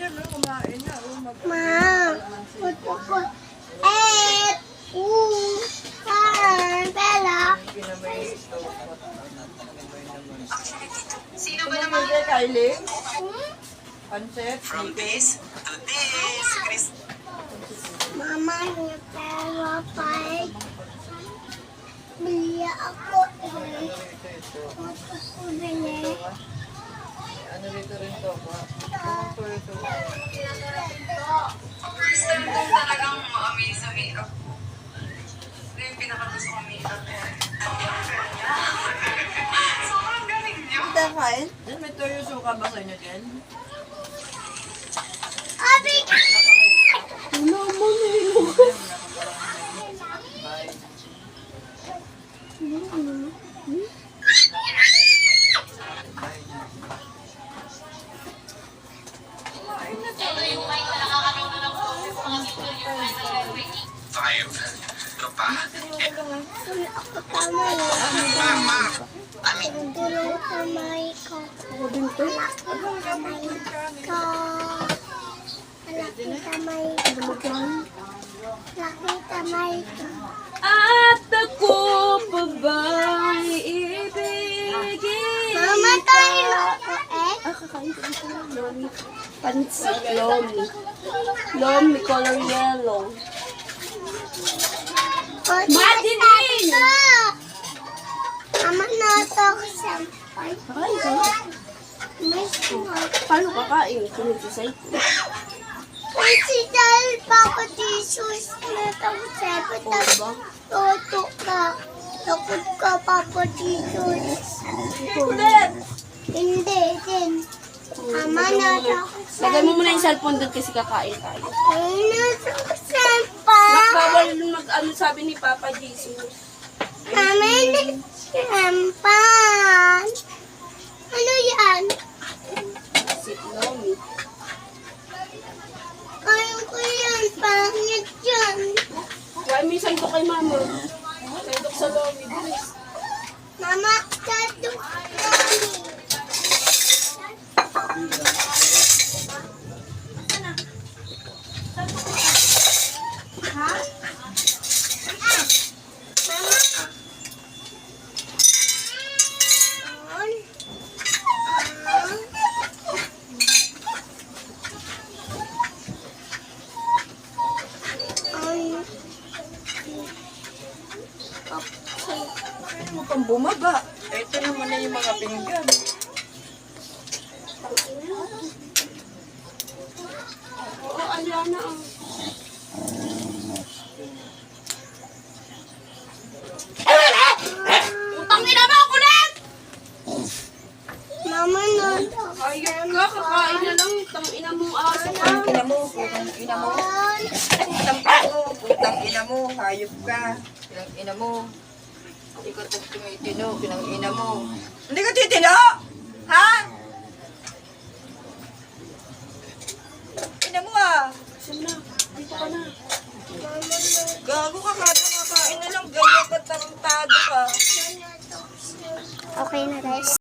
dyan, no? Kumain na. Oh, Ma, gusto ko. Bella. Pinamay ito. Sino ba Ano naman? yung Kylie? Pancet? From this to this, Chris. Mama, niya pero pay. Bili ako eh. Tapos ko bili. Ano rito rin to? Ito, ito. First time ko talagang ma-amaze sa makeup. Ito yung pinakagusto kong makeup. Sobrang galing niyo. Hindi kain? Diyan may toyo suka ba sa inyo dyan? Abi! Five. Ito pa. Wala ako tama yun. Mama. Nagdulong kamay ko. Wala ko kamay ko. Malaki kamay ko. Malaki kamay ko. At ako pa ba'y ibigin? Mama, tayo ako eh. Kakain ko dito ng lomi. Pansit lomi. Lomi color yellow. Madinig! Mama, nato ako sampay. Kakain ka? Mas mo. Paano kakain? Sinusisay ko. Kasi dahil pa ako Jesus, natang sabi tapos toto ka. Takot ka, Papa Jesus. Ulit! Hindi din. Mama, nasa ako Lagay mo muna yung cellphone doon kasi kakain tayo. Ay, nasa ako sampay. Bawal mag-ano sabi ni Papa Jesus. Mama, sampay. Ano yan? Pansit lomi. Ayaw ko yan. Pangit yan. Huwag may sando kay mama. Sandok sa lomi. Bilis. Mama, tato kami. Pwede mo pang bumaba. Ito naman na yung mga pinggan. Oo, Aliana. Utang ina mo, kulit! Mama, Ayun ka, kakain na lang. Utang ina mo, aso ka. Ina mo, putang ina mo. Putang ina mo, hayop ka. Pinang ina mo. Hindi ka tumitino, pinang ina mo. Hindi ka titino? Ha? Ina mo ah. Sino na? Dito ka na. Gago ka kakain na lang. Ganyan ka tarantado ka. Okay na guys.